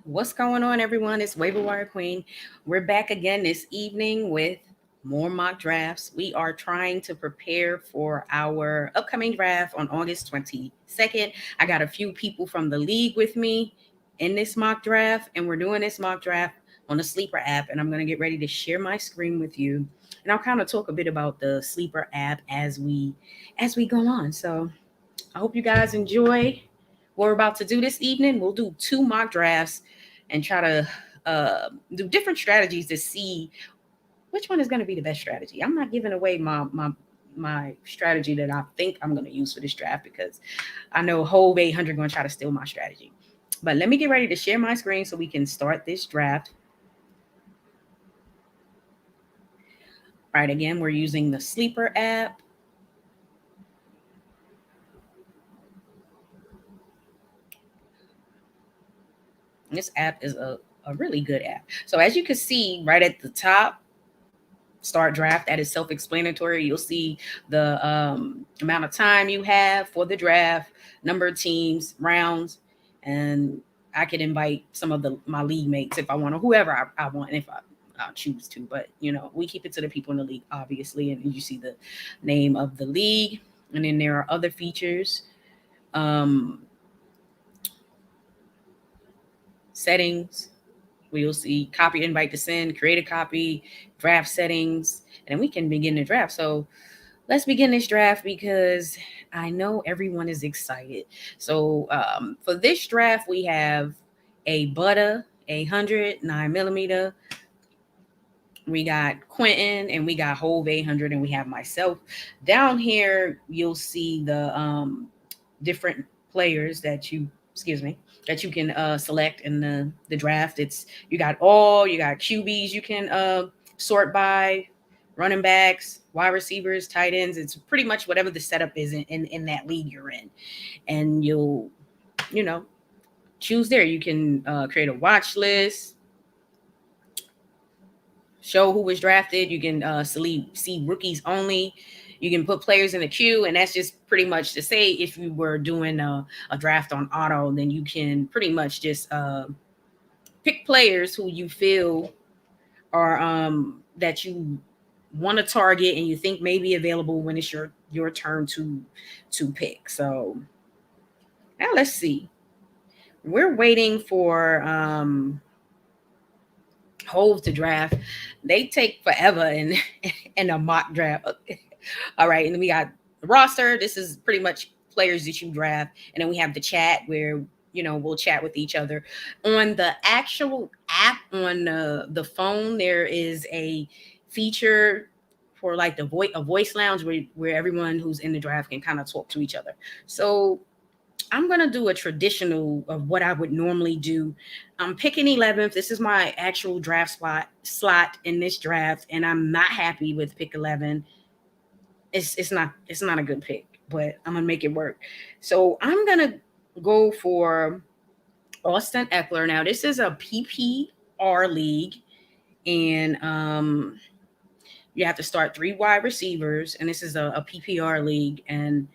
What's going on, everyone? It's Waiver Wire Queen. We're back again this evening with more mock drafts. We are trying to prepare for our upcoming draft on August 22nd. I got a few people from the league with me in this mock draft, and we're doing this mock draft on the Sleeper app. And I'm going to get ready to share my screen with you, and I'll kind of talk a bit about the Sleeper app as we go on. So I hope you guys enjoy what we're about to do this evening. We'll do two mock drafts and try to do different strategies to see which one is going to be the best strategy. I'm not giving away my strategy that I think I'm going to use for this draft because I know Hove 800 going to try to steal my strategy. But let me get ready to share my screen so we can start this draft. Right, again, we're using the Sleeper app. This app is a really good app. So as you can see right at the top, start draft, that is self-explanatory. You'll see the amount of time you have for the draft, number of teams, rounds, and I could invite some of my league mates if I want, or whoever I want, if I choose to. But we keep it to the people in the league, obviously, and you see the name of the league, and then there are other features. Settings, we'll see copy, invite to send, create a copy, draft settings, and we can begin the draft. So let's begin this draft because I know everyone is excited. So for this draft, we have a Butter 800 9mm. We got Quentin and we got Hove 800, and we have myself. Down here, you'll see the different players that you can select in the draft. You got QBs you can sort by, running backs, wide receivers, tight ends. It's pretty much whatever the setup is in that league you're in. And you'll choose there. You can create a watch list, show who was drafted. You can see rookies only. You can put players in the queue, and that's just pretty much to say if you were doing a draft on auto, then you can pretty much just pick players who you feel are that you want to target and you think may be available when it's your turn to pick. So now let's see. We're waiting for Hove to draft. They take forever in a mock draft. All right, and then we got the roster. This is pretty much players that you draft, and then we have the chat where we'll chat with each other. On the actual app on the phone, there is a feature for like a voice lounge where everyone who's in the draft can kind of talk to each other. So I'm going to do a traditional of what I would normally do. I'm picking 11th. This is my actual draft slot in this draft, and I'm not happy with pick 11. It's not a good pick, but I'm going to make it work. So I'm going to go for Austin Eckler. Now, this is a PPR league, and you have to start 3 wide receivers, and this is a PPR league, and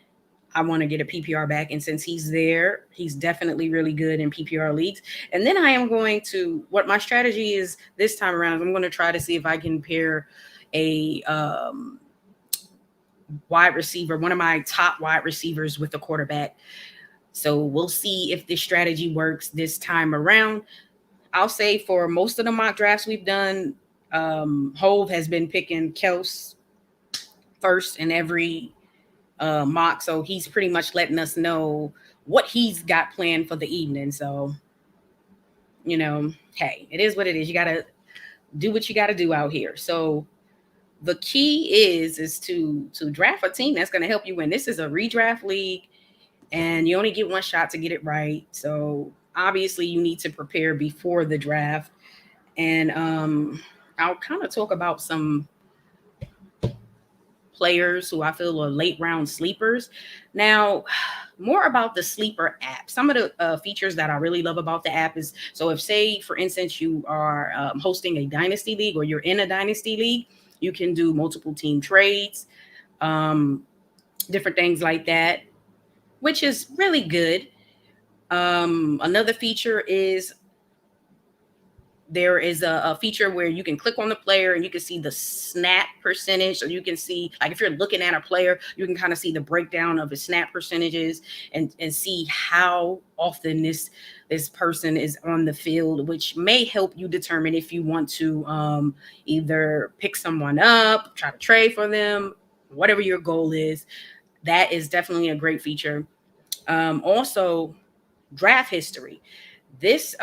I want to get a PPR back. And since he's there, he's definitely really good in PPR leagues. And then I am going to, what my strategy is this time around, I'm going to try to see if I can pair a wide receiver, one of my top wide receivers with a quarterback. So we'll see if this strategy works this time around. I'll say for most of the mock drafts we've done, Hove has been picking Kels first in every mock, so he's pretty much letting us know what he's got planned for the evening. So hey, it is what it is. You gotta do what you gotta do out here. So the key is to draft a team that's going to help you win. This is a redraft league, and you only get one shot to get it right. So obviously you need to prepare before the draft. And I'll kind of talk about some players who I feel are late round sleepers. Now, more about the Sleeper app. Some of the features that I really love about the app is, so if, say, for instance, you are hosting a dynasty league or you're in a dynasty league, you can do multiple team trades, different things like that, which is really good. Another feature is there is a feature where you can click on the player and you can see the snap percentage. So you can see, like, if you're looking at a player, you can kind of see the breakdown of his snap percentages and see how often this person is on the field, which may help you determine if you want to either pick someone up, try to trade for them, whatever your goal is. That is definitely a great feature. Also, draft history. This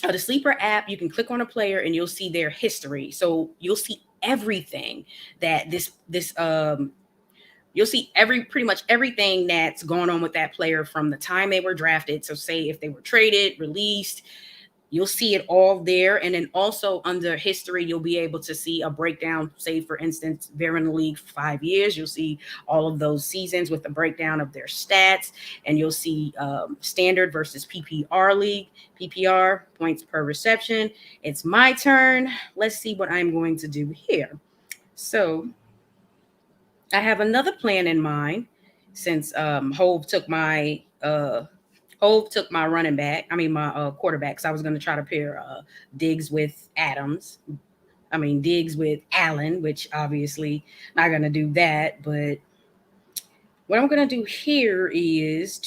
the sleeper app, you can click on a player and you'll see their history. So you'll see everything that you'll see pretty much everything that's going on with that player from the time they were drafted. So say if they were traded, released, you'll see it all there. And then also under history, you'll be able to see a breakdown. Say, for instance, they're in the league for 5 years. You'll see all of those seasons with the breakdown of their stats. And you'll see standard versus PPR league, PPR, points per reception. It's my turn. Let's see what I'm going to do here. So I have another plan in mind since Hove took my running back. I mean, my quarterback. So I was going to try to pair Diggs with Adams. I mean, Diggs with Allen, which obviously not going to do that. But what I'm going to do here is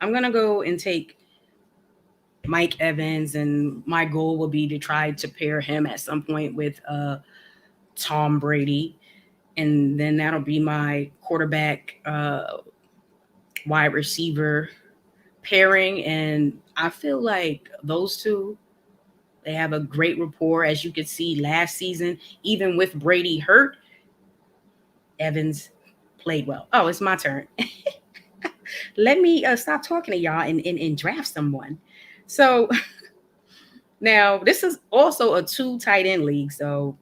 I'm going to go and take Mike Evans, and my goal will be to try to pair him at some point with Tom Brady. And then that'll be my quarterback, wide receiver pairing. And I feel like those two, they have a great rapport. As you could see last season, even with Brady hurt, Evans played well. Oh, it's my turn. Let me stop talking to y'all and draft someone. So now this is also a 2 tight end league. So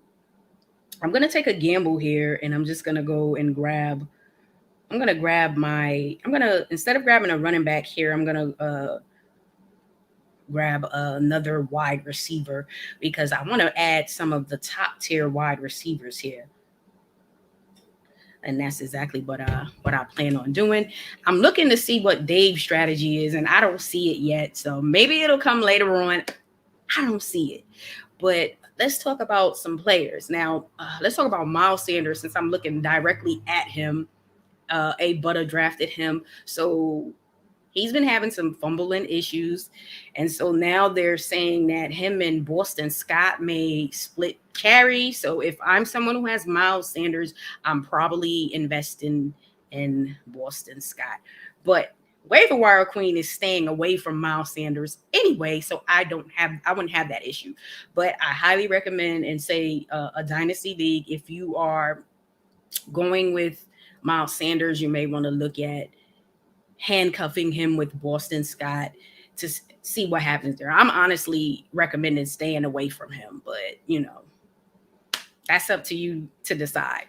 I'm going to take a gamble here, and I'm just going to go and instead of grabbing a running back here, I'm going to grab another wide receiver because I want to add some of the top tier wide receivers here. And that's exactly what I plan on doing. I'm looking to see what Dave's strategy is, and I don't see it yet. So maybe it'll come later on. I don't see it. But let's talk about some players. Now, let's talk about Miles Sanders, since I'm looking directly at him. A Butter drafted him. So he's been having some fumbling issues. And so now they're saying that him and Boston Scott may split carry. So if I'm someone who has Miles Sanders, I'm probably investing in Boston Scott. But Waiver Wire Queen is staying away from Miles Sanders anyway, so I wouldn't have that issue. But I highly recommend and say a dynasty league, if you are going with Miles Sanders, you may want to look at handcuffing him with Boston Scott to see what happens there. I'm honestly recommending staying away from him, but that's up to you to decide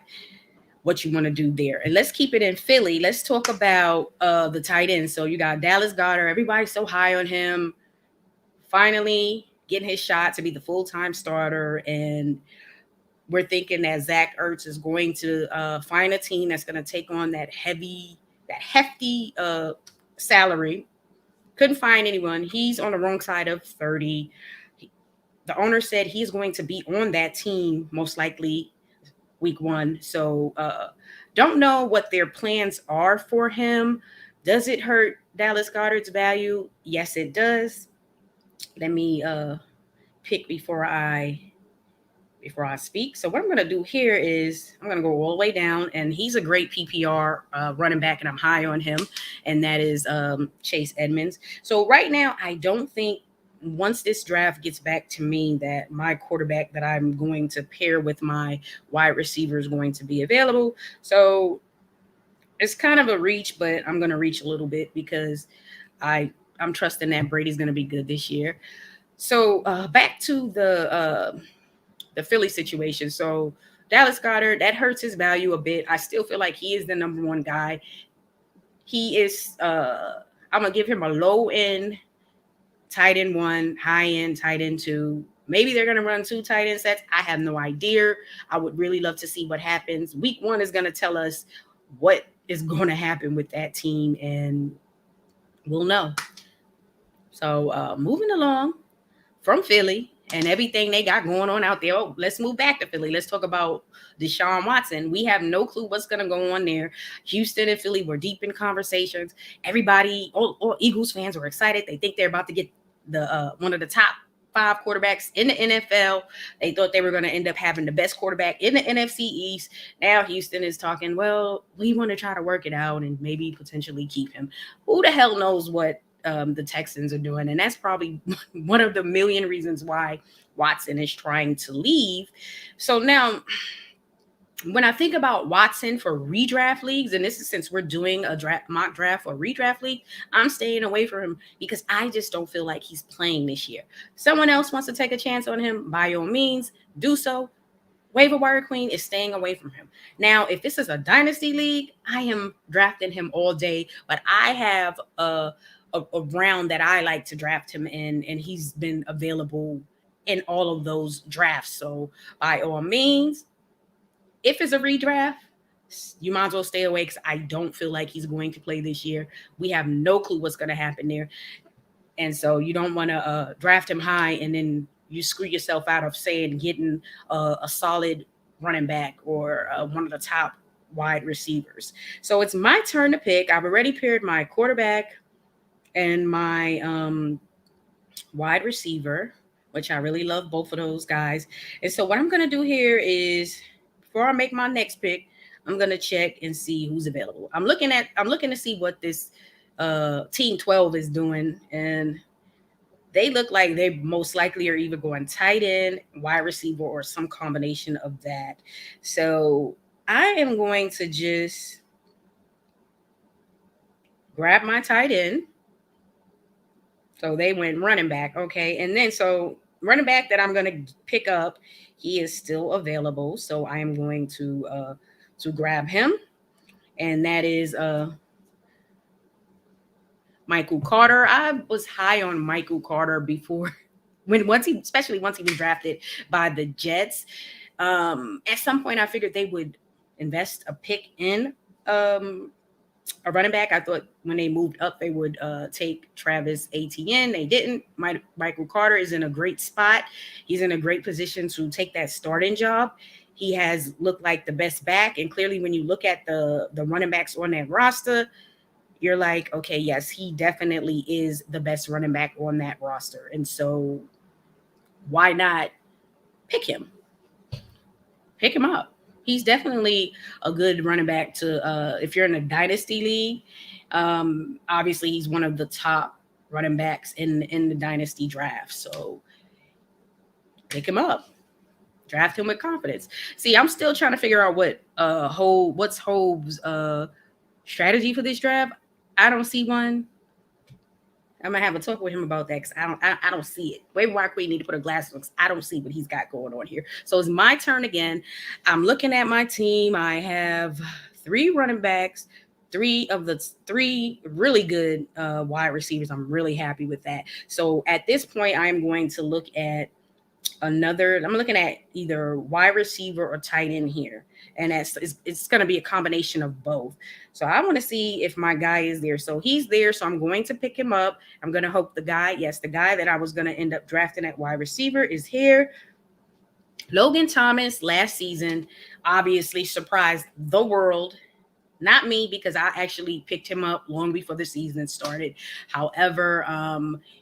what you want to do there. And let's keep it in Philly. Let's talk about the tight end. So you got Dallas Goedert. Everybody's so high on him. Finally getting his shot to be the full-time starter. And we're thinking that Zach Ertz is going to find a team that's going to take on that hefty salary. Couldn't find anyone. He's on the wrong side of 30. The owner said he's going to be on that team most likely week 1. So don't know what their plans are for him. Does it hurt Dallas Goedert's value? Yes, it does. Let me pick before I speak. So what I'm going to do here is I'm going to go all the way down, and he's a great PPR running back, and I'm high on him, and that is Chase Edmonds. So right now, I don't think once this draft gets back to me that my quarterback that I'm going to pair with my wide receiver is going to be available. So it's kind of a reach, but I'm going to reach a little bit because I'm trusting that Brady's going to be good this year. So back to the Philly situation. So Dallas Goedert, that hurts his value a bit. I still feel like he is the number 1 guy. He is, I'm going to give him a low end tight end 1, high end tight end 2. Maybe they're going to run 2 tight end sets. I have no idea. I would really love to see what happens. Week 1 is going to tell us what is going to happen with that team, and we'll know. So moving along, from Philly and everything they got going on out there. Oh, let's move back to Philly. Let's talk about Deshaun Watson. We have no clue what's going to go on there. Houston and Philly were deep in conversations. Everybody, all Eagles fans were excited. They think they're about to get the one of the top 5 quarterbacks in the NFL. They thought they were going to end up having the best quarterback in the NFC East. Now Houston is talking, well, we want to try to work it out and maybe potentially keep him. Who the hell knows what the Texans are doing? And that's probably one of the million reasons why Watson is trying to leave. So now, when I think about Watson for redraft leagues, and this is since we're doing a mock draft or redraft league, I'm staying away from him because I just don't feel like he's playing this year. Someone else wants to take a chance on him, by all means, do so. Waiver Wire Queen is staying away from him. Now, if this is a dynasty league, I am drafting him all day, but I have a round that I like to draft him in, and he's been available in all of those drafts. So by all means, if it's a redraft, you might as well stay away because I don't feel like he's going to play this year. We have no clue what's going to happen there. And so you don't want to draft him high and then you screw yourself out of getting a solid running back or one of the top wide receivers. So it's my turn to pick. I've already paired my quarterback and my wide receiver, which I really love both of those guys. And so what I'm going to do here is, before I make my next pick, I'm gonna check and see who's available. I'm looking to see what this team 12 is doing, and they look like they most likely are either going tight end, wide receiver, or some combination of that. So I am going to just grab my tight end. So they went running back, okay, and then so running back that I'm gonna pick up, he is still available, so I am going to grab him, and that is Michael Carter. I was high on Michael Carter before, especially once he was drafted by the Jets. At some point, I figured they would invest a pick in a running back. I thought when they moved up, they would take Travis Etienne. They didn't. Michael Carter is in a great spot. He's in a great position to take that starting job. He has looked like the best back. And clearly, when you look at the running backs on that roster, you're like, okay, yes, he definitely is the best running back on that roster. And so why not pick him? Pick him up. He's definitely a good running back to if you're in a dynasty league. Obviously, he's one of the top running backs in the dynasty draft. So pick him up. Draft him with confidence. See, I'm still trying to figure out what's Hove's strategy for this draft. I don't see one. I'm gonna have a talk with him about that because I don't see it. Waiver Wire Queen need to put a glass on. I don't see what he's got going on here. So it's my turn again. I'm looking at my team. I have 3 running backs, 3 of the 3 really good wide receivers. I'm really happy with that. So at this point, I'm going to look at I'm looking at either wide receiver or tight end here. And it's going to be a combination of both. So I want to see if my guy is there. So he's there. So I'm going to pick him up. I'm going to hope the guy that I was going to end up drafting at wide receiver is here. Logan Thomas last season obviously surprised the world. Not me, because I actually picked him up long before the season started. However,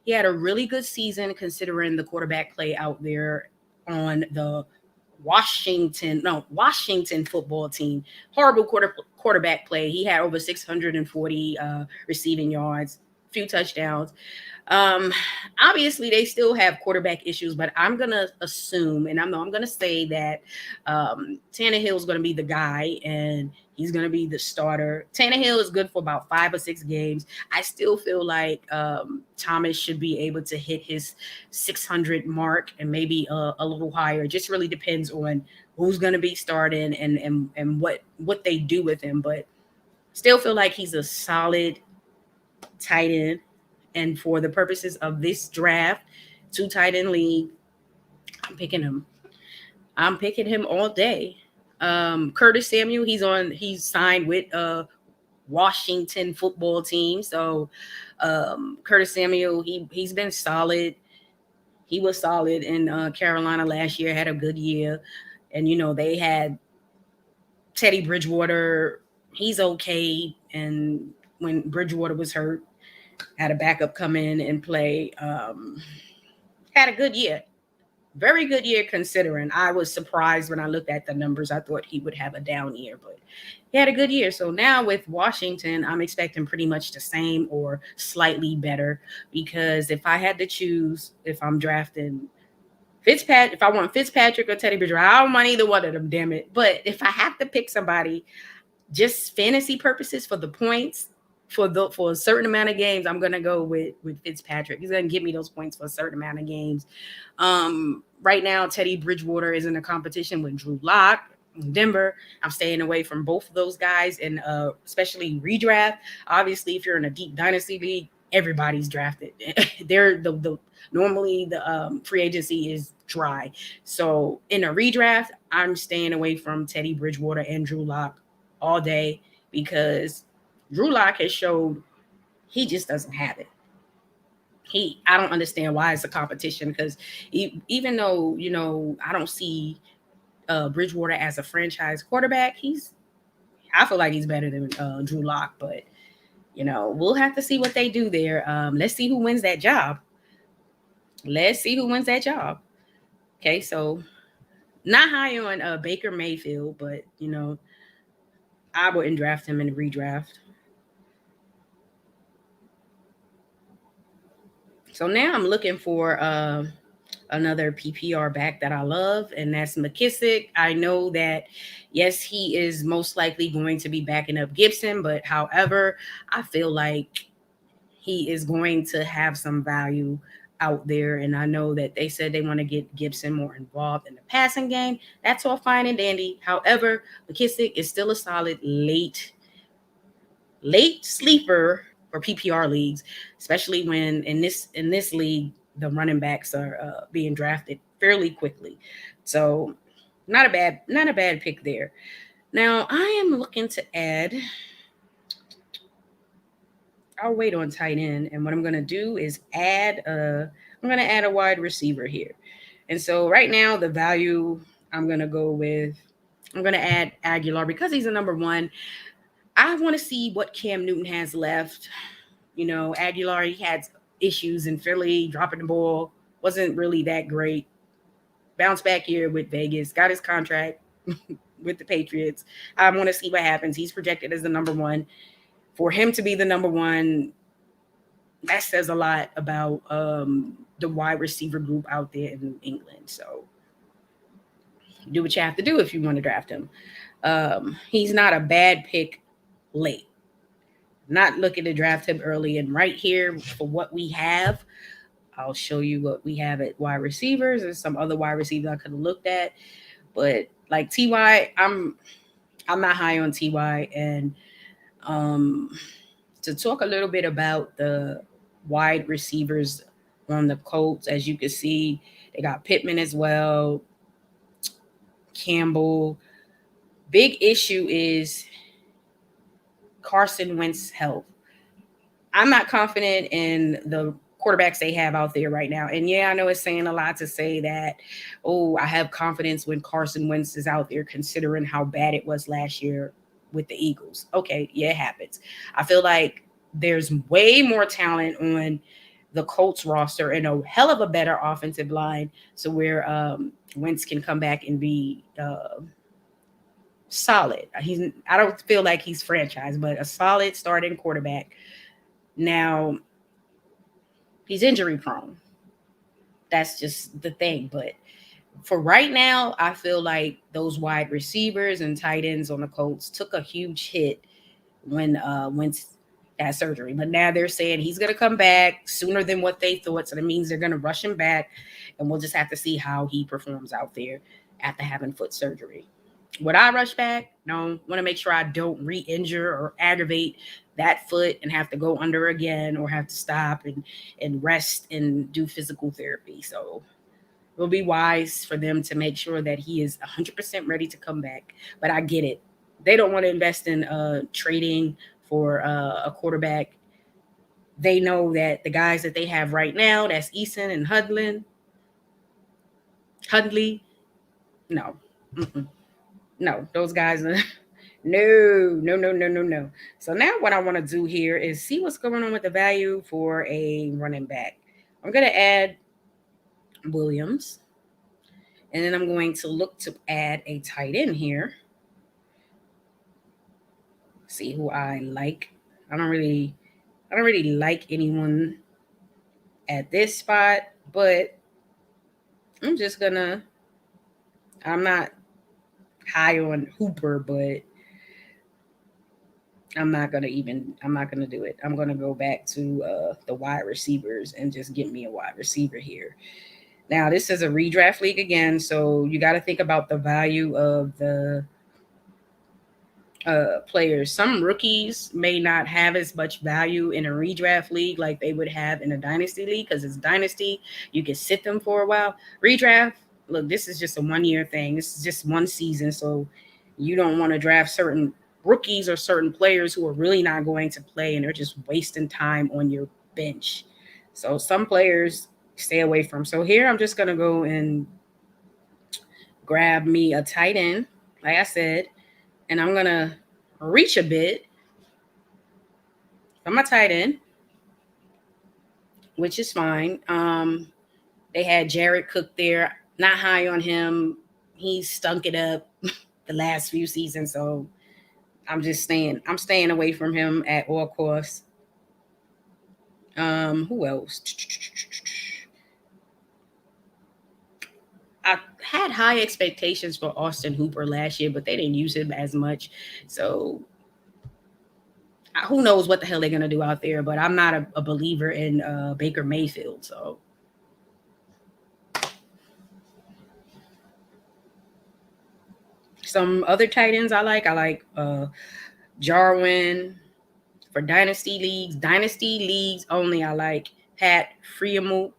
he had a really good season considering the quarterback play out there on the Washington football team. Horrible quarterback play. He had over 640 receiving yards, few touchdowns. Obviously they still have quarterback issues, but I'm gonna assume, and I'm gonna say that Tannehill is gonna be the guy, and he's gonna be the starter. Tannehill is good for about 5 or 6 games. I still feel like Thomas should be able to hit his 600 mark and maybe a little higher. It just really depends on who's gonna be starting and what they do with him. But still feel like he's a solid tight end. And for the purposes of this draft, 2 tight end league, I'm picking him. I'm picking him all day. Curtis Samuel, he's signed with Washington football team. So Curtis Samuel, he's been solid. He was solid in Carolina last year, had a good year. And, they had Teddy Bridgewater. He's okay. And when Bridgewater was hurt, had a backup come in and play. Had a good year. Very good year considering. I was surprised when I looked at the numbers. I thought he would have a down year, but he had a good year. So now with Washington, I'm expecting pretty much the same or slightly better, because if I had to choose, if I'm drafting Fitzpatrick, if I want Fitzpatrick or Teddy Bridgewater, I don't want either one of them, damn it. But if I have to pick somebody, just fantasy purposes for the points, for a certain amount of games, I'm gonna go with Fitzpatrick. He's gonna give me those points for a certain amount of games. Right now, Teddy Bridgewater is in a competition with Drew Lock in Denver. I'm staying away from both of those guys, and especially redraft. Obviously, if you're in a deep dynasty league, everybody's drafted. They're the normally the free agency is dry. So in a redraft, I'm staying away from Teddy Bridgewater and Drew Lock all day, because Drew Lock has showed he just doesn't have it. I don't understand why it's a competition, because even though I don't see Bridgewater as a franchise quarterback, I feel like he's better than Drew Lock, but we'll have to see what they do there. Let's see who wins that job. Let's see who wins that job. Okay, so not high on Baker Mayfield, but I wouldn't draft him in the redraft. So now I'm looking for another PPR back that I love, and that's McKissick. I know that, yes, he is most likely going to be backing up Gibson, but however, I feel like he is going to have some value out there. And I know that they said they want to get Gibson more involved in the passing game. That's all fine and dandy. However, McKissick is still a solid late sleeper for PPR leagues, especially when in this league the running backs are being drafted fairly quickly. So not a bad pick there. Now I am looking to add. I'll wait on tight end, and what I'm gonna do is I'm gonna add a wide receiver here. And so right now the value I'm gonna go with. I'm gonna add Aguilar because he's a number one. I want to see what Cam Newton has left. Aguilar, he had issues in Philly, dropping the ball, wasn't really that great. Bounce back here with Vegas, got his contract with the Patriots. I want to see what happens. He's projected as the number one. For him to be the number one, that says a lot about the wide receiver group out there in England. So do what you have to do if you want to draft him. He's not a bad pick late. Not looking to draft him early. And right here, for what we have, I'll show you what we have at wide receivers and some other wide receivers I could have looked at. But like Ty, I'm not high on Ty. And to talk a little bit about the wide receivers on the Colts, as you can see, they got Pittman as well, Campbell. Big issue is Carson Wentz's health. I'm not confident in the quarterbacks they have out there right now. And yeah, I know it's saying a lot to say that, oh, I have confidence when Carson Wentz is out there, considering how bad it was last year with the Eagles. Okay, yeah, it happens. I feel like there's way more talent on the Colts roster and a hell of a better offensive line, so where Wentz can come back and be solid. I don't feel like he's franchise, but a solid starting quarterback. Now, he's injury prone. That's just the thing. But for right now, I feel like those wide receivers and tight ends on the Colts took a huge hit when Wentz had surgery. But now they're saying he's going to come back sooner than what they thought. So that means they're going to rush him back. And we'll just have to see how he performs out there after having foot surgery. Would I rush back? No. Want to make sure I don't re-injure or aggravate that foot and have to go under again, or have to stop and rest and do physical therapy. So it will be wise for them to make sure that he is 100% ready to come back. But I get it. They don't want to invest in trading for a quarterback. They know that the guys that they have right now, that's Eason and Hudlin, Hundley, no. Mm-mm. No, those guys are no. So now what I want to do here is see what's going on with the value for a running back. I'm going to add Williams, and then I'm going to look to add a tight end here. See who I like. I don't really like anyone at this spot, but I'm not high on Hooper, but I'm not gonna do it. I'm gonna go back to the wide receivers and just get me a wide receiver here. Now this is a redraft league again, so you got to think about the value of the players. Some rookies may not have as much value in a redraft league like they would have in a dynasty league, because it's dynasty. You can sit them for a while. Redraft, look, this is just a 1-year thing. This is just one season, so you don't want to draft certain rookies or certain players who are really not going to play and they're just wasting time on your bench. So some players stay away from. So here I'm just going to go and grab me a tight end, like I said, and I'm going to reach a bit from my tight end, which is fine. They had Jared Cook there. Not high on him. He stunk it up the last few seasons, so I'm staying away from him at all costs. Who else? I had high expectations for Austin Hooper last year, but they didn't use him as much. So who knows what the hell they're going to do out there, but I'm not a believer in Baker Mayfield. So some other tight ends I like Jarwin for dynasty leagues. Dynasty leagues only, I like Pat Freiermuth.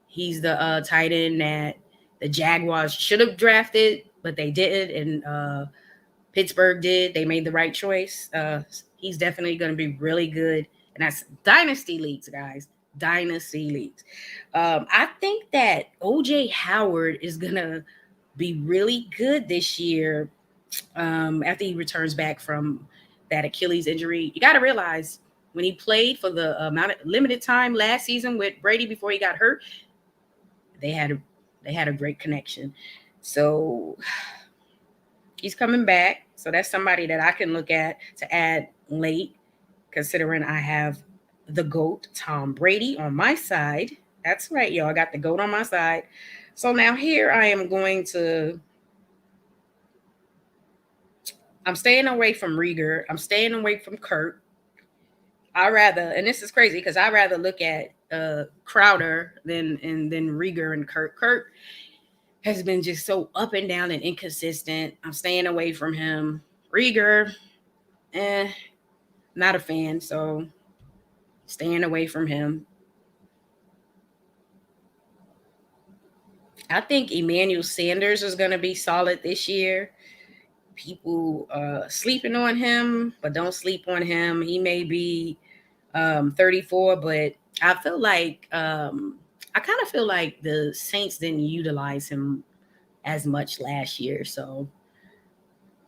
He's the tight end that the Jaguars should have drafted, but they didn't, and Pittsburgh did. They made the right choice. He's definitely going to be really good, and that's dynasty leagues, guys. Dynasty leagues. I think that OJ Howard is going to be really good this year after he returns back from that Achilles injury. You got to realize when he played for the amount of limited time last season with Brady before he got hurt, they had a great connection. So he's coming back. So that's somebody that I can look at to add late, considering I have the GOAT, Tom Brady, on my side. That's right, y'all. I got the GOAT on my side. So now here I am I'm staying away from Rieger. I'm staying away from Kurt. And this is crazy because I rather look at Crowder than Rieger and Kurt. Kurt has been just so up and down and inconsistent. I'm staying away from him. Rieger, not a fan, so staying away from him. I think Emmanuel Sanders is going to be solid this year. People sleeping on him, but don't sleep on him. He may be 34, but I feel like I kind of feel like the Saints didn't utilize him as much last year. So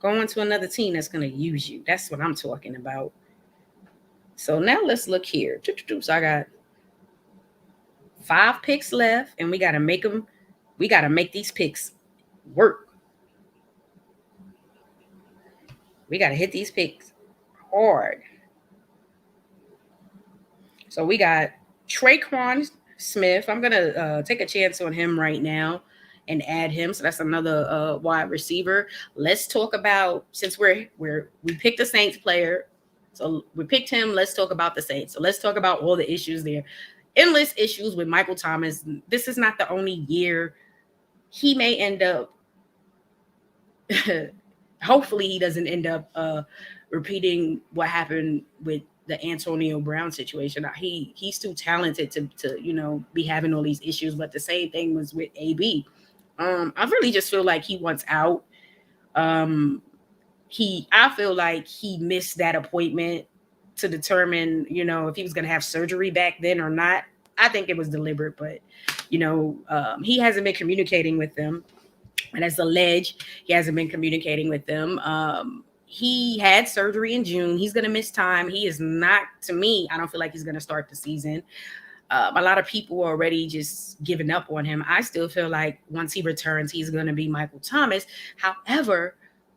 going to another team that's going to use you. That's what I'm talking about. So now let's look here. So I got 5 picks left, and we got to make these picks work. We got to hit these picks hard. So we got Traquan Smith. I'm going to take a chance on him right now and add him. So that's another wide receiver. Let's talk about, since we picked a Saints player, so we picked him. Let's talk about the Saints. So let's talk about all the issues there. Endless issues with Michael Thomas. This is not the only year. He may end up, hopefully he doesn't end up repeating what happened with the Antonio Brown situation. He's too talented to be having all these issues. But the same thing was with AB. I really just feel like he wants out. I feel like he missed that appointment to determine, if he was going to have surgery back then or not. I think it was deliberate, but He hasn't been communicating with them, and as alleged, he hasn't been communicating with them. He had surgery in June. He's going to miss time. He is not, to me, I don't feel like he's going to start the season. A lot of people are already just giving up on him. I still feel like once he returns, he's going to be Michael Thomas. However,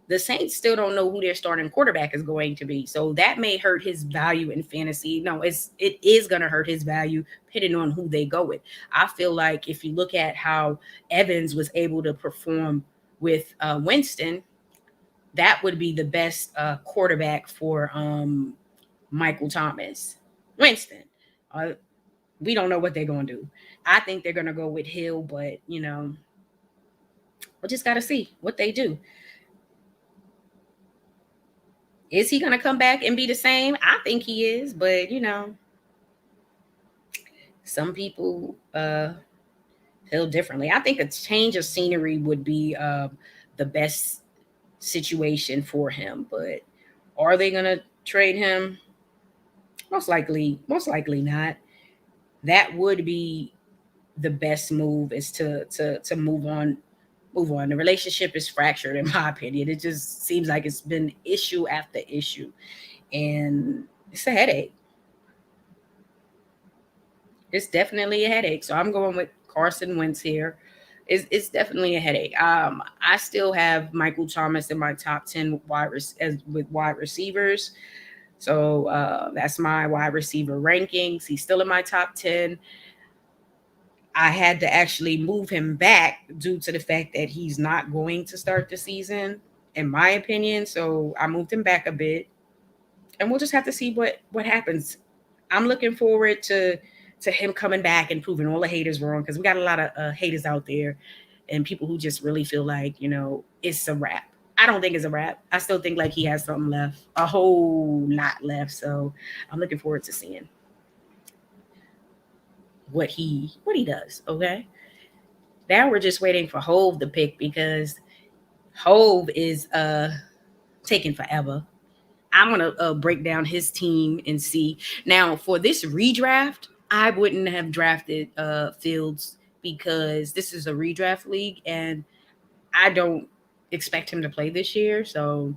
the Saints still don't know who their starting quarterback is going to be, so that may hurt his value in fantasy. No, it is going to hurt his value depending on who they go with. I feel like if you look at how Evans was able to perform with Winston, that would be the best quarterback for Michael Thomas. Winston. Uh, we don't know what they're going to do. I think they're going to go with Hill, but we just got to see what they do. Is he going to come back and be the same? I think he is, but some people feel differently. I think a change of scenery would be the best situation for him, but are they going to trade him? Most likely not. That would be the best move, is to move on. The relationship is fractured, in my opinion. It just seems like it's been issue after issue, and it's a headache. It's definitely a headache. So I'm going with Carson Wentz here. It's definitely a headache. I still have Michael Thomas in my top 10 with wide receivers. So that's my wide receiver rankings. He's still in my top 10. I had to actually move him back due to the fact that he's not going to start the season, in my opinion. So I moved him back a bit, and we'll just have to see what happens. I'm looking forward to him coming back and proving all the haters wrong, because we got a lot of haters out there and people who just really feel like it's a wrap. I don't think it's a wrap. I still think like he has something left, a whole lot left. So I'm looking forward to seeing what he does. Okay. Now we're just waiting for Hove to pick, because Hove is taking forever. I'm gonna break down his team and see. Now for this redraft, I wouldn't have drafted Fields, because this is a redraft league and I don't expect him to play this year. So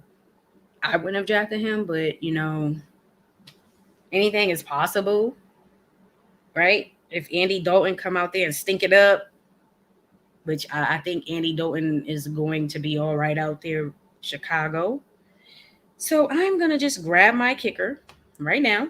I wouldn't have drafted him, but anything is possible, right? If Andy Dalton come out there and stink it up, which I think Andy Dalton is going to be all right out there, Chicago. So I'm going to just grab my kicker right now.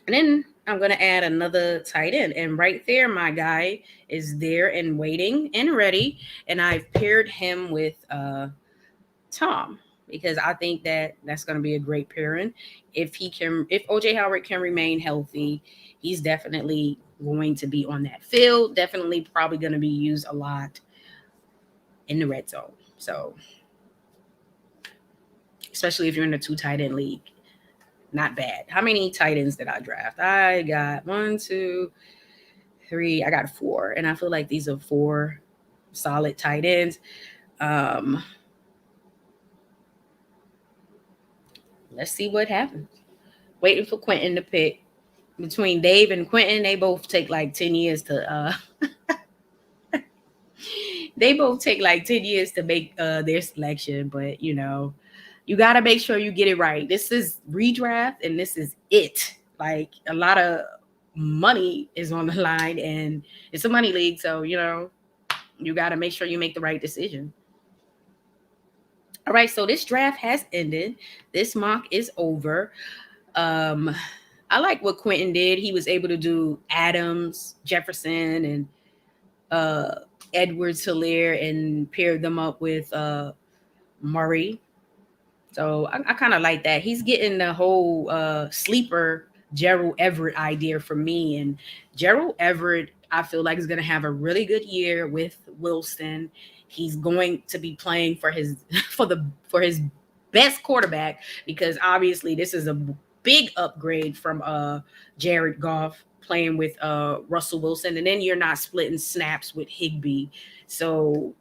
And then I'm going to add another tight end. And right there, my guy is there and waiting and ready. And I've paired him with Tom, because I think that's going to be a great pairing. If OJ Howard can remain healthy, he's definitely going to be on that field. Definitely probably going to be used a lot in the red zone. So, especially if you're in a 2 tight end league. Not bad. How many tight ends did I draft? I got 1, 2, 3. I got 4. And I feel like these are 4 solid tight ends. Let's see what happens. Waiting for Quentin to pick. Between Dave and Quentin, they both take like 10 years to they both take like 10 years to make their selection, but you got to make sure you get it right. This is redraft and this is it. Like, a lot of money is on the line and it's a money league, so you got to make sure you make the right decision. All right, so this draft has ended. This mock is over. I like what Quentin did. He was able to do Adams, Jefferson, and Edwards-Helaire, and pair them up with Murray. So I kind of like that. He's getting the whole sleeper Gerald Everett idea from me. And Gerald Everett, I feel like, is going to have a really good year with Wilson. He's going to be playing for his for his best quarterback, because obviously this is a big upgrade from Jared Goff playing with Russell Wilson, and then you're not splitting snaps with Higbee. So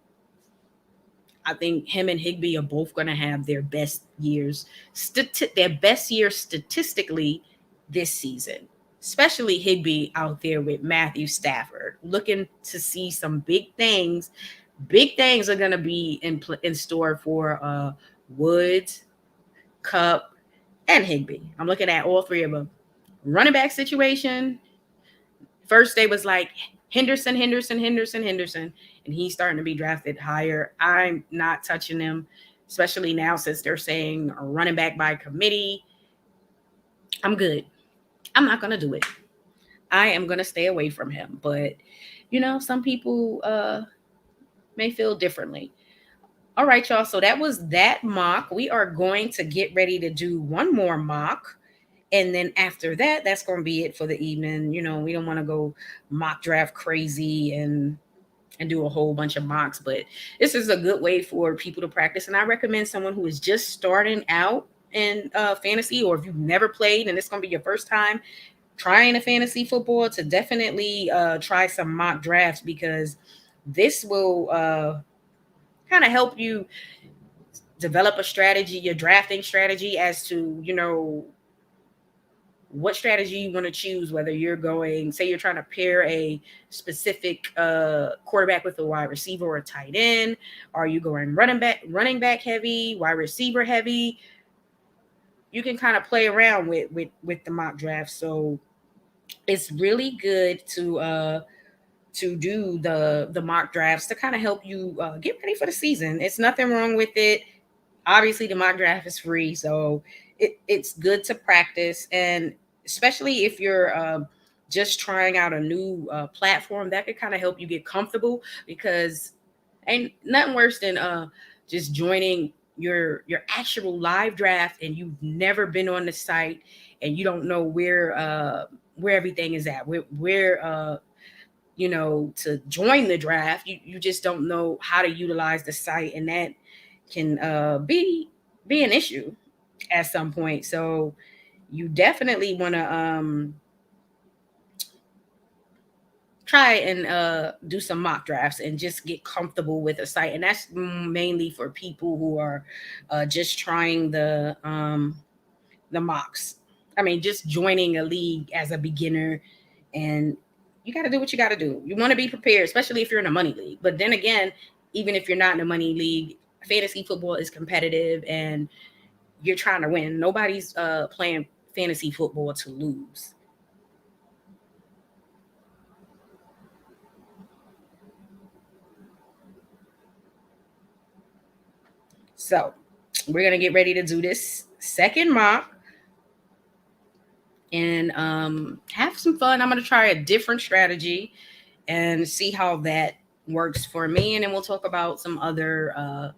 I think him and Higbee are both going to have their best years, their best year statistically this season. especially Higby out there with Matthew Stafford, looking to see some big things. Big things are going to be in store for Woods, Cup, and Higby. I'm looking at all three of them. Running back situation. First day was like Henderson, and he's starting to be drafted higher. I'm not touching him, especially now since they're saying running back by committee. I'm good. I'm not going to do it. I am going to stay away from him. But, some people may feel differently. All right, y'all. So that was that mock. We are going to get ready to do one more mock. And then after that, that's going to be it for the evening. We don't want to go mock draft crazy and do a whole bunch of mocks, but this is a good way for people to practice. And I recommend someone who is just starting out in fantasy, or if you've never played and it's going to be your first time trying a fantasy football, to definitely try some mock drafts, because this will kind of help you develop a strategy, your drafting strategy, as to, what strategy you want to choose, whether you're going, say you're trying to pair a specific quarterback with a wide receiver or a tight end. Are you going running back heavy, wide receiver heavy? You can kind of play around with the mock draft. So it's really good to do the mock drafts to kind of help you get ready for the season. It's nothing wrong with it. Obviously, the mock draft is free, so it's good to practice. And especially if you're just trying out a new platform, that could kind of help you get comfortable, because ain't nothing worse than just joining your actual live draft and you've never been on the site and you don't know where everything is at, where to join the draft. You just don't know how to utilize the site, and that can be an issue at some point. So you definitely want to try and do some mock drafts and just get comfortable with a site. And that's mainly for people who are just trying the mocks. I mean, just joining a league as a beginner, and you got to do what you got to do. You want to be prepared, especially if you're in a money league. But then again, even if you're not in a money league, fantasy football is competitive and you're trying to win. Nobody's playing fantasy football to lose. So we're going to get ready to do this second mock and have some fun. I'm going to try a different strategy and see how that works for me. And then we'll talk about some other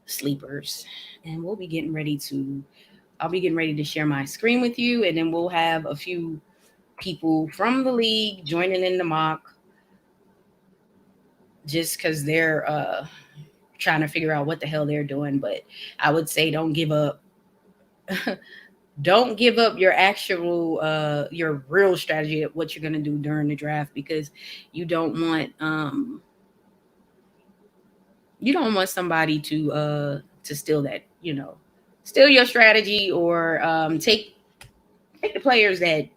sleepers. And I'll be getting ready to share my screen with you. And then we'll have a few people from the league joining in the mock, just because they're trying to figure out what the hell they're doing. But I would say don't give up. Don't give up your actual your real strategy of what you're going to do during the draft, because you don't want somebody to steal that, steal your strategy, or take the players that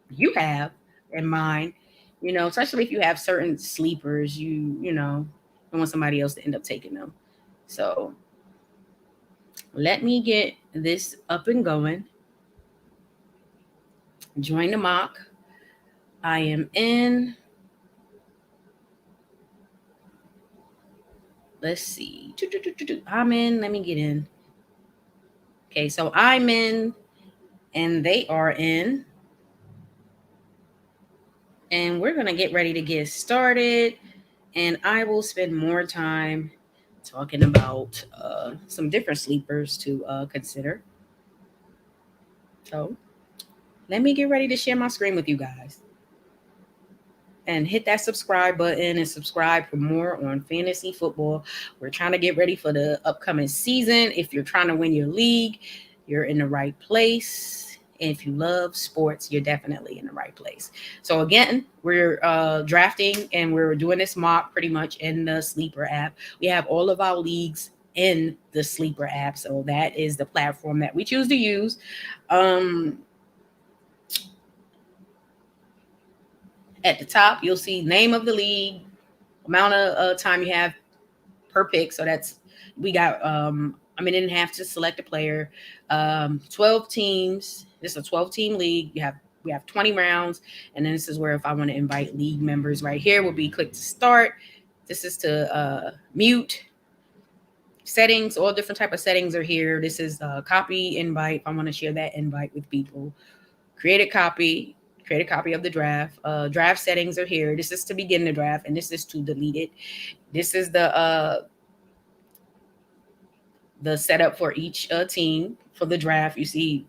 you have in mind, especially if you have certain sleepers. You don't want somebody else to end up taking them. So let me get this up and going. Join the mock. I am in. Let's see. I'm in. Let me get in. Okay, so I'm in and they are in. And we're going to get ready to get started. And I will spend more time talking about some different sleepers to consider. So let me get ready to share my screen with you guys. And hit that subscribe button and subscribe for more on fantasy football. We're trying to get ready for the upcoming season. If you're trying to win your league, you're in the right place. And if you love sports, you're definitely in the right place. So again, we're drafting and we're doing this mock pretty much in the Sleeper app. We have all of our leagues in the Sleeper app. So that is the platform that we choose to use. At the top, you'll see name of the league, amount of time you have per pick. So that's we got a minute and a half to select a player. 12 teams. This is a 12-team league. We have 20 rounds, and then this is where if I want to invite league members, right here will be click to start. This is to mute settings. All different type of settings are here. This is copy invite. I want to share that invite with people. Create a copy. Create a copy of the draft. Draft settings are here. This is to begin the draft, and this is to delete it. This is the setup for each team for the draft. You see,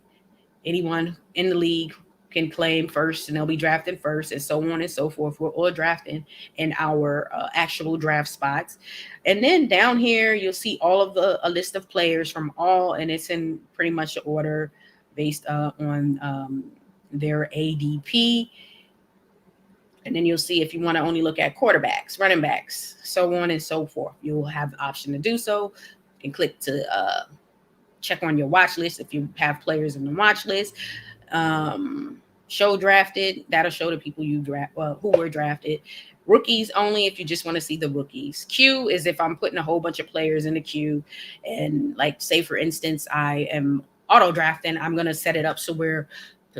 anyone in the league can claim first, and they'll be drafting first, and so on and so forth. We're all drafting in our actual draft spots, and then down here you'll see all of a list of players from all, and it's in pretty much order based on their ADP. And then you'll see if you want to only look at quarterbacks, running backs, so on and so forth. You'll have the option to do so. You can click to check on your watch list if you have players in the watch list. Show drafted, that'll show the people you draft, who were drafted. Rookies only if you just want to see the rookies. Queue is if I'm putting a whole bunch of players in the queue, and like say for instance I am auto drafting, I'm gonna set it up so where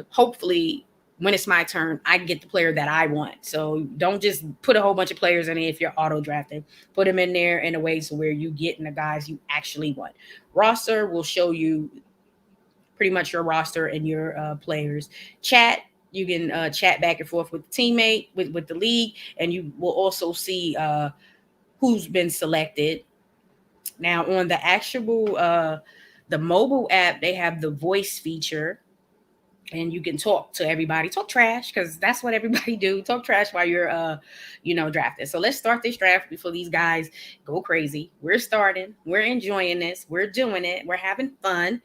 hopefully when it's my turn, I get the player that I want. So don't just put a whole bunch of players in it if you're auto drafting. Put them in there in a way so where you get in the guys you actually want. Roster will show you pretty much your roster and your players. Chat, you can chat back and forth with the teammate, with the league, and you will also see who's been selected. Now on the actual the mobile app, they have the voice feature, and you can talk to everybody, talk trash, because that's what everybody do, talk trash while you're drafting. So let's start this draft before these guys go crazy. We're starting, we're enjoying this, we're doing it, we're having fun,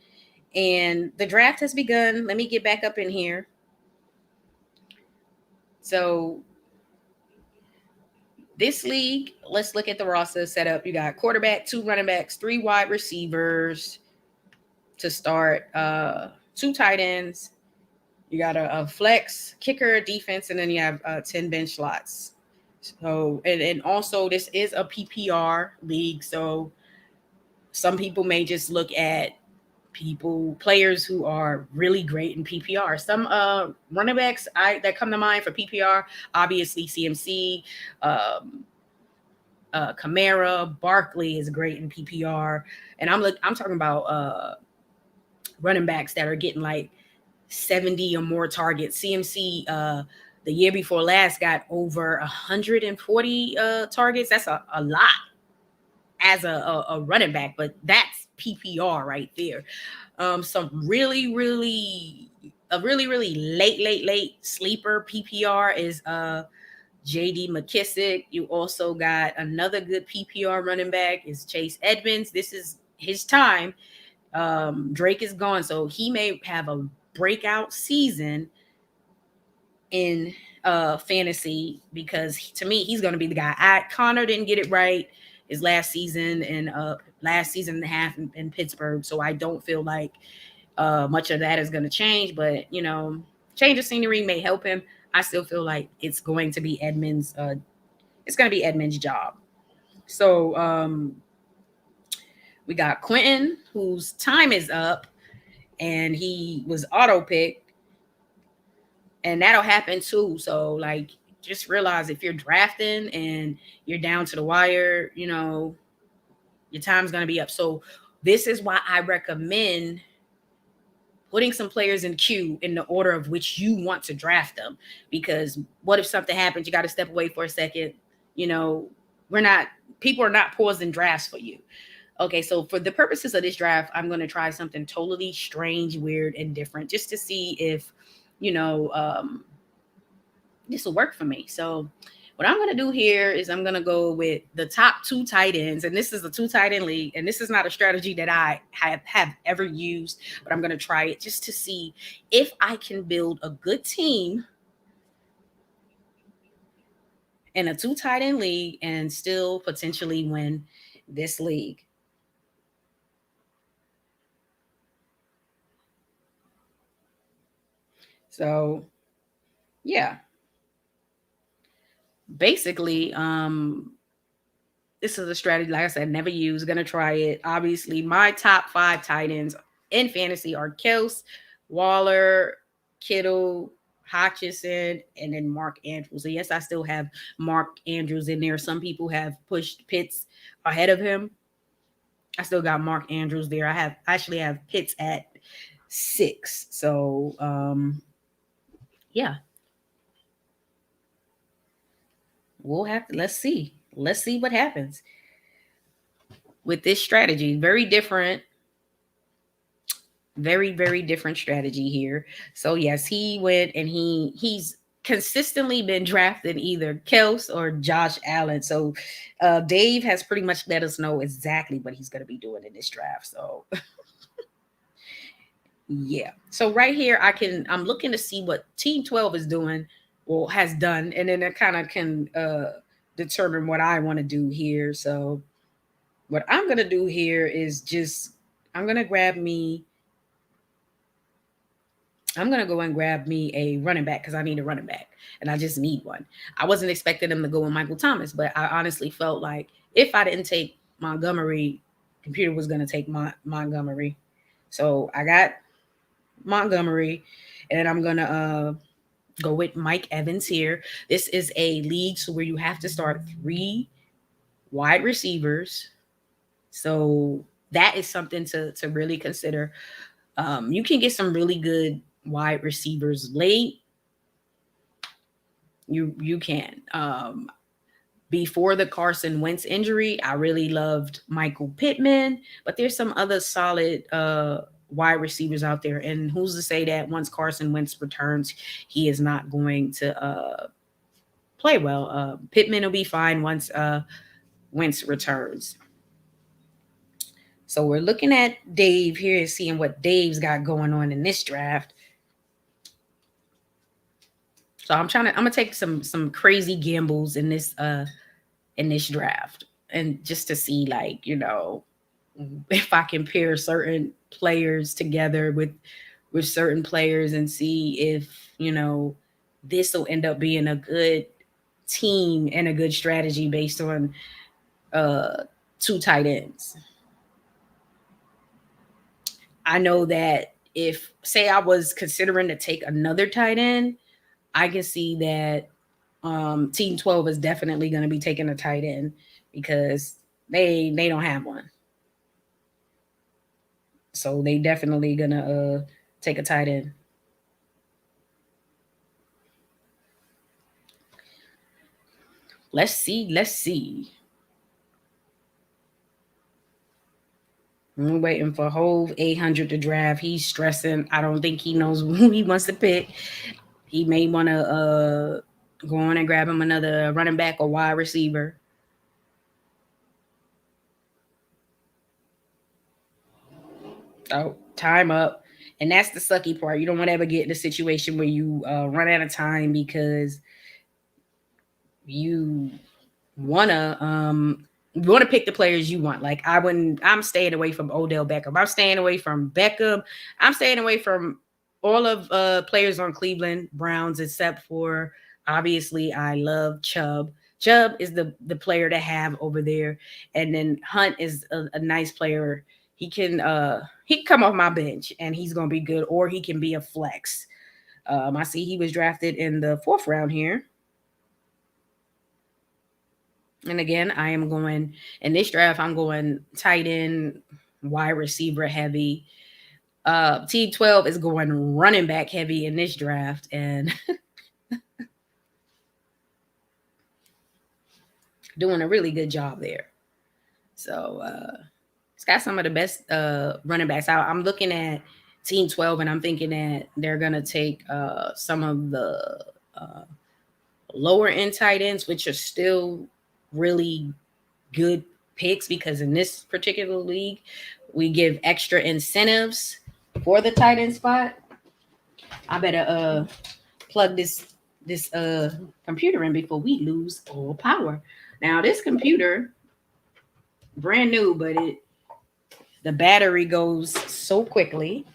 and the draft has begun. Let me get back up in here. So this league, let's look at the roster setup. You got quarterback, 2 running backs, 3 wide receivers to start, 2 tight ends. You got a flex, kicker, defense, and then you have 10 bench slots. So, and also this is a PPR league. So some people may just look at players who are really great in PPR. Some running backs that come to mind for PPR, obviously CMC, Kamara, Barkley is great in PPR, and I'm talking about running backs that are getting like 70 or more targets. CMC the year before last got over 140 targets. That's a lot as a running back, but that's PPR right there. Some really late sleeper PPR is JD McKissick. You also got another good PPR running back is Chase Edmonds. This is his time. Drake is gone, so he may have a breakout season in fantasy, because to me he's going to be the guy. Connor didn't get it right his last season and last season and a half in Pittsburgh, so I don't feel like much of that is going to change, but change of scenery may help him. I still feel like it's going to be Edmonds job. So we got Quentin, whose time is up, and he was auto picked, and that'll happen too. So like, just realize if you're drafting and you're down to the wire, your time's going to be up. So this is why I recommend putting some players in queue in the order of which you want to draft them, because what if something happens, you got to step away for a second. People are not pausing drafts for you. Okay, so for the purposes of this draft, I'm going to try something totally strange, weird, and different, just to see if this will work for me. So what I'm going to do here is I'm going to go with the top 2 tight ends, and this is a 2 tight end league, and this is not a strategy that I have ever used, but I'm going to try it just to see if I can build a good team in a 2 tight end league and still potentially win this league. So, yeah. basically, this is a strategy, like I said, never used, gonna try it. Obviously, my top 5 tight ends in fantasy are Kels, Waller, Kittle, Hutchinson, and then Mark Andrews. So yes, I still have Mark Andrews in there. Some people have pushed Pitts ahead of him. I still got Mark Andrews there. I actually have Pitts at 6. So yeah, we'll have to, let's see. Let's see what happens with this strategy. Very different, very different strategy here. So yes, he went and he's consistently been drafted either Kels or Josh Allen. So Dave has pretty much let us know exactly what he's going to be doing in this draft. So yeah. So right here, I'm looking to see what Team 12 is doing or has done, and then I kind of can determine what I want to do here. So what I'm gonna do here is just I'm gonna grab me. I'm gonna go and grab me a running back because I need a running back, and I just need one. I wasn't expecting them to go with Michael Thomas, but I honestly felt like if I didn't take Montgomery, computer was gonna take Montgomery. So I got Montgomery, and then I'm gonna go with Mike Evans here. This is a league so where you have to start 3 wide receivers. So that is something to really consider. You can get some really good wide receivers late. You can. Before the Carson Wentz injury, I really loved Michael Pittman, but there's some other solid wide receivers out there. And who's to say that once Carson Wentz returns, he is not going to play well? Pittman will be fine once Wentz returns. So we're looking at Dave here and seeing what Dave's got going on in this draft. So I'm gonna take some crazy gambles in this draft, and just to see, like, if I can pair certain players together with certain players and see if, this will end up being a good team and a good strategy based on 2 tight ends. I know that if, say, I was considering to take another tight end, I can see that Team 12 is definitely going to be taking a tight end because they don't have one. So they definitely going to take a tight end. Let's see. I'm waiting for Hove 800 to draft. He's stressing. I don't think he knows who he wants to pick. He may want to go on and grab him another running back or wide receiver. Oh, time up. And that's the sucky part. You don't want to ever get in a situation where you run out of time because you wanna pick the players you want. Like I'm staying away from Odell Beckham. I'm staying away from Beckham. I'm staying away from all of players on Cleveland Browns except for, obviously, I love Chubb. Chubb is the player to have over there. And then Hunt is a nice player. He can come off my bench and he's gonna be good, or he can be a flex. I see he was drafted in the 4th round here. And again, I am going in this draft, I'm going tight end, wide receiver heavy. Team 12 is going running back heavy in this draft, and doing a really good job there. So it's got some of the best running backs out. I'm looking at Team 12, and I'm thinking that they're going to take some of the lower end tight ends, which are still really good picks, because in this particular league, we give extra incentives for the tight end spot. I better plug this computer in before we lose all power. Now this computer, brand new, but the battery goes so quickly,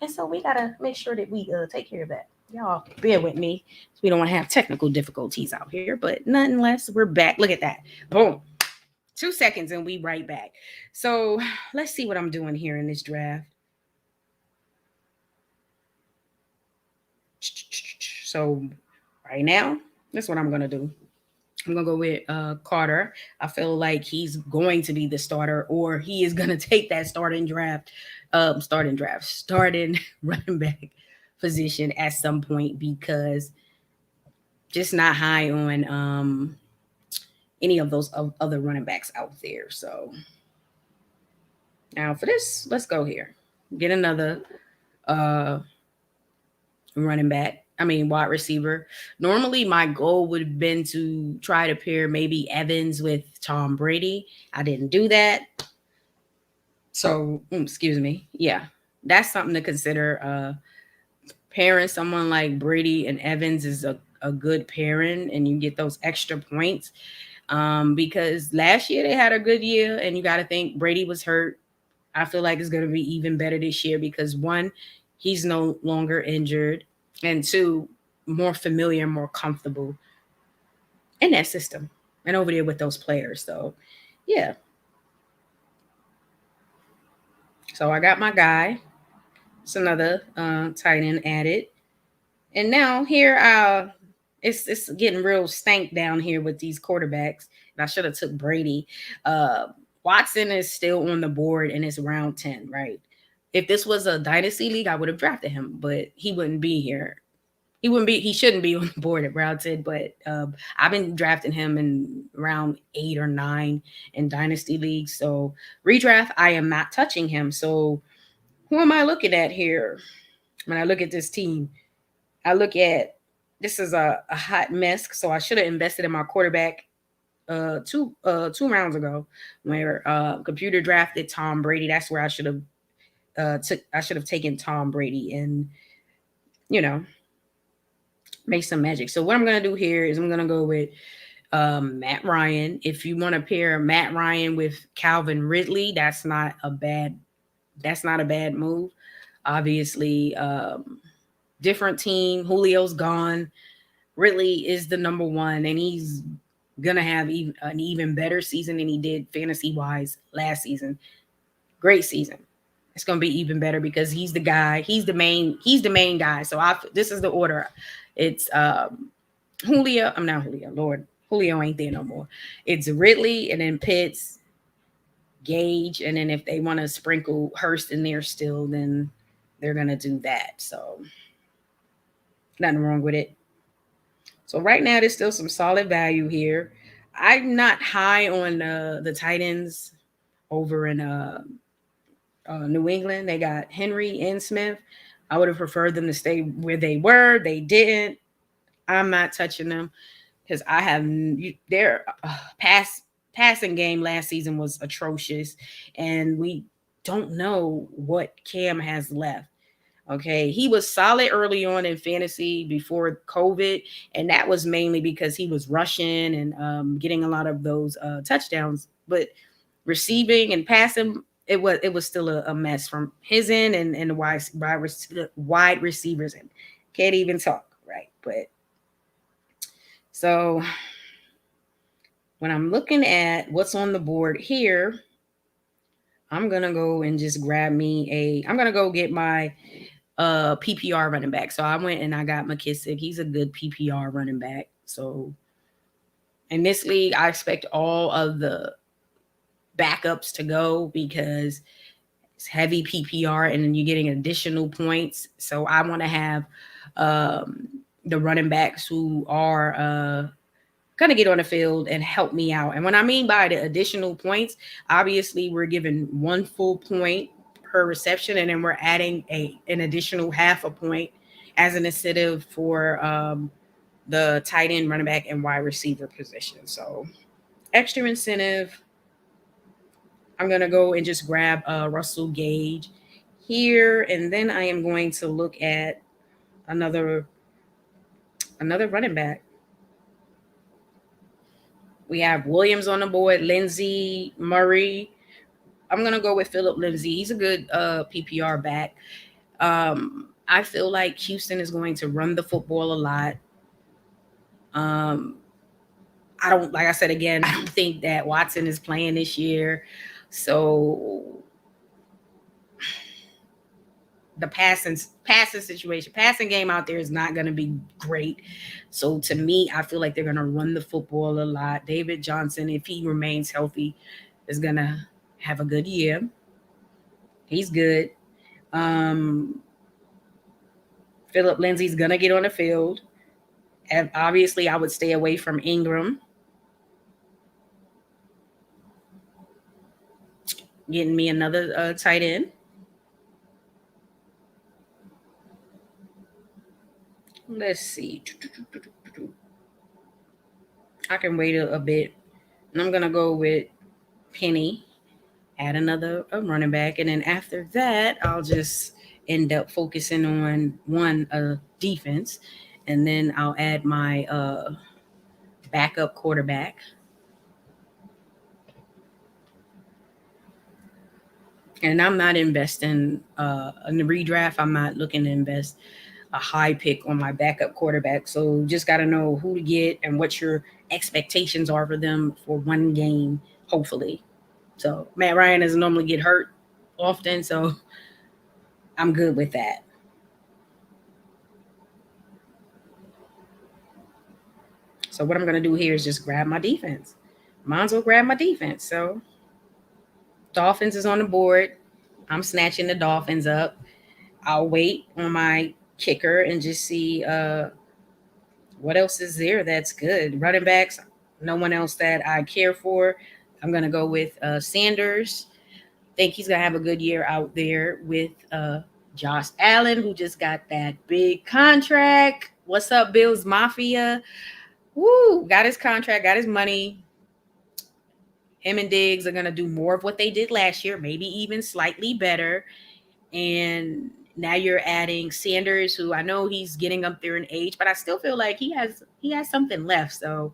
and so we gotta make sure that we take care of that. Y'all bear with me. We don't want to have technical difficulties out here, but nonetheless, we're back. Look at that. Boom. 2 seconds and we right back. So let's see what I'm doing here in this draft. So right now, that's what I'm gonna do. I'm gonna go with Carter. I feel like he's going to be the starter, or he is gonna take that starting running back position at some point because just not high on any of those other running backs out there. So now for this, let's go here. Get another uh running back. I mean, wide receiver. Normally, my goal would have been to try to pair maybe Evans with Tom Brady. I didn't do that. So, excuse me. Yeah, that's something to consider. Pairing someone like Brady and Evans is a good pairing, and you get those extra points. Because last year they had a good year, and you got to think Brady was hurt. I feel like it's going to be even better this year because one, he's no longer injured, and two, more familiar, more comfortable in that system and over there with those players. So, yeah. So I got my guy. It's another tight end added, and now here, it's getting real stank down here with these quarterbacks. And I should have took Brady. Uh, Watson is still on the board and it's round 10, right? If this was a dynasty league, I would have drafted him, but he wouldn't be here. He shouldn't be on the board at round 10, but I've been drafting him in round 8 or 9 in dynasty leagues. So redraft, I am not touching him. So who am I looking at here? When I look at this team, I look at this is a hot mess. So I should have invested in my quarterback two rounds ago, where computer drafted Tom Brady. That's where I should have taken Tom Brady and you know make some magic. So what I'm gonna do here is I'm gonna go with Matt Ryan. If you want to pair Matt Ryan with Calvin Ridley, that's not a bad move. Obviously, different team. Julio's gone. Ridley is the number one, and he's gonna have an even better season than he did fantasy wise last season. Great season. It's gonna be even better because he's the guy. He's the main. He's the main guy. So this is the order. It's Julio. I'm not Julio. Lord, Julio ain't there no more. It's Ridley and then Pitts, Gage, and then if they want to sprinkle Hurst in there still, then they're gonna do that. So nothing wrong with it. So right now, there's still some solid value here. I'm not high on the Titans over in New England. They got Henry and Smith. I would have preferred them to stay where they were. They didn't. I'm not touching them because I have their passing game last season was atrocious, and we don't know what Cam has left. Okay, he was solid early on in fantasy before COVID, and that was mainly because he was rushing and getting a lot of those touchdowns. But receiving and passing, it was still a mess from his end and the wide receivers and can't even talk right. But so when I'm looking at what's on the board here, I'm gonna go and just grab me I'm gonna go get my PPR running back. So I went and I got McKissick. He's a good PPR running back. So in this league, I expect all of the backups to go because it's heavy PPR and then you're getting additional points. So I want to have the running backs who are going to get on the field and help me out. And what I mean by the additional points, obviously we're given 1 full point per reception, and then we're adding an additional half a point as an incentive for the tight end, running back, and wide receiver position. So extra incentive. I'm gonna go and just grab Russell Gage here, and then I am going to look at another running back. We have Williams on the board, Lindsey, Murray. I'm gonna go with Philip Lindsay. He's a good PPR back. I feel like Houston is going to run the football a lot. Um, I don't, like I said again, I don't think that Watson is playing this year. So the passing situation, passing game out there is not going to be great. So to me, I feel like they're going to run the football a lot. David Johnson, if he remains healthy, is going to have a good year. He's good. Um, Philip Lindsay's going to get on the field. And obviously, I would stay away from Ingram. Getting me another tight end. Let's see. I can wait a bit. And I'm going to go with Penny, add another running back. And then after that, I'll just end up focusing on one defense. And then I'll add my backup quarterback. And I'm not investing in the redraft. I'm not looking to invest a high pick on my backup quarterback. So just got to know who to get and what your expectations are for them for one game, hopefully. So Matt Ryan doesn't normally get hurt often, so I'm good with that. So what I'm gonna do here is just grab my defense. Might as well grab my defense. So Dolphins is on the board. I'm snatching the Dolphins up. I'll wait on my kicker and just see what else is there that's good. Running backs, no one else that I care for. I'm gonna go with Sanders. Think he's gonna have a good year out there with Josh Allen, who just got that big contract. What's up, Bills Mafia? Woo! Got his contract, got his money. Him and Diggs are gonna do more of what they did last year, maybe even slightly better. And now you're adding Sanders, who I know he's getting up there in age, but I still feel like he has something left. So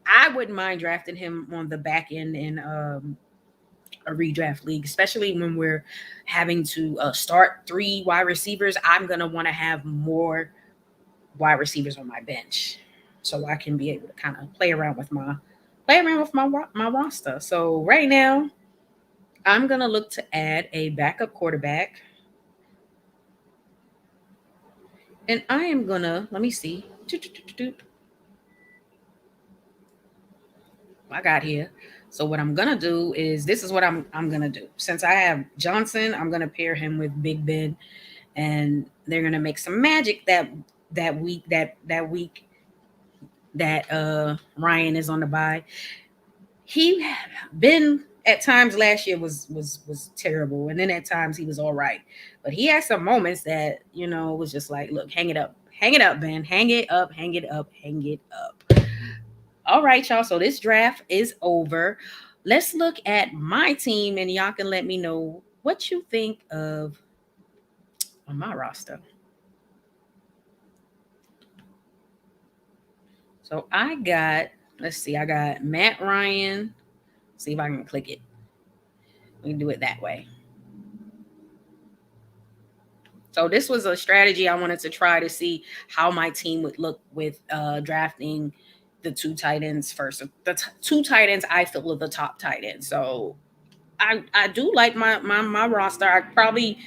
I wouldn't mind drafting him on the back end in a redraft league, especially when we're having to start 3 wide receivers. I'm gonna want to have more wide receivers on my bench, so I can be able to kind of play around with my roster. So right now, I'm gonna look to add a backup quarterback, and I am gonna let me see. I got here. So what I'm gonna do is this is what I'm gonna do. Since I have Johnson, I'm gonna pair him with Big Ben, and they're gonna make some magic that week that Ryan is on the bye. He been at times last year was terrible, and then at times he was all right. But he had some moments that was just like, look, hang it up, Ben, hang it up, hang it up, hang it up. All right, y'all. So this draft is over. Let's look at my team, and y'all can let me know what you think of on my roster. So let's see, I got Matt Ryan. See if I can click it. We can do it that way. So this was a strategy I wanted to try to see how my team would look with drafting the 2 tight ends first. The 2 tight ends I feel are the top tight ends. So I do like my roster. I probably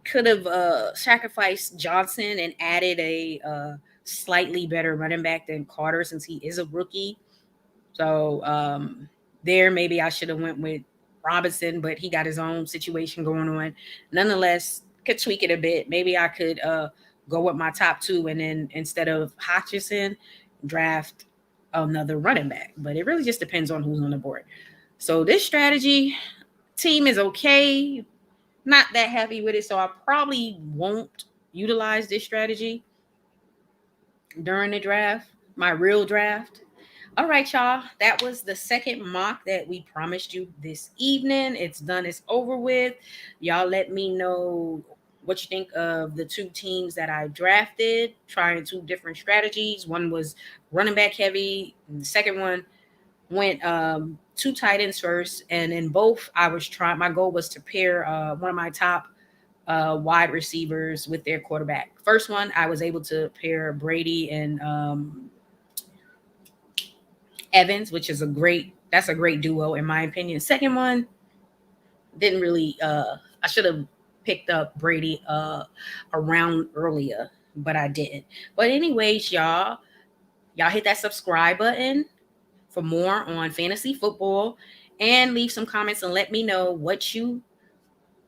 could have sacrificed Johnson and added a slightly better running back than Carter since he is a rookie. So there maybe I should have went with Robinson, but he got his own situation going on. Nonetheless, could tweak it a bit. Maybe I could go with my top 2 and then instead of Hutchinson, draft another running back. But it really just depends on who's on the board. So this strategy team is okay. Not that happy with it, so I probably won't utilize this strategy during the draft, my real draft. All right, y'all. That was the second mock that we promised you this evening. It's done. It's over with. Y'all let me know what you think of the 2 teams that I drafted, trying 2 different strategies. One was running back heavy, and the second one went 2 tight ends first. And in both, I was trying, my goal was to pair one of my top wide receivers with their quarterback. First one, I was able to pair Brady and Evans, which is that's a great duo in my opinion. Second one, didn't really I should have picked up Brady around earlier, but I didn't. But anyways, y'all hit that subscribe button for more on fantasy football, and leave some comments and let me know what you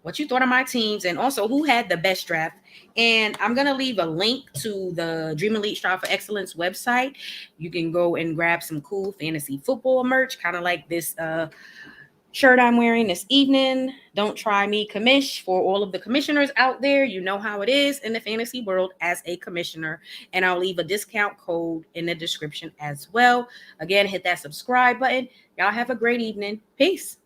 thought of my teams, and also who had the best draft. And I'm going to leave a link to the Dream Elite Strive for Excellence website. You can go and grab some cool fantasy football merch, kind of like this shirt I'm wearing this evening. Don't try me, commish. For all of the commissioners out there, you know how it is in the fantasy world as a commissioner. And I'll leave a discount code in the description as well. Again, hit that subscribe button. Y'all have a great evening. Peace.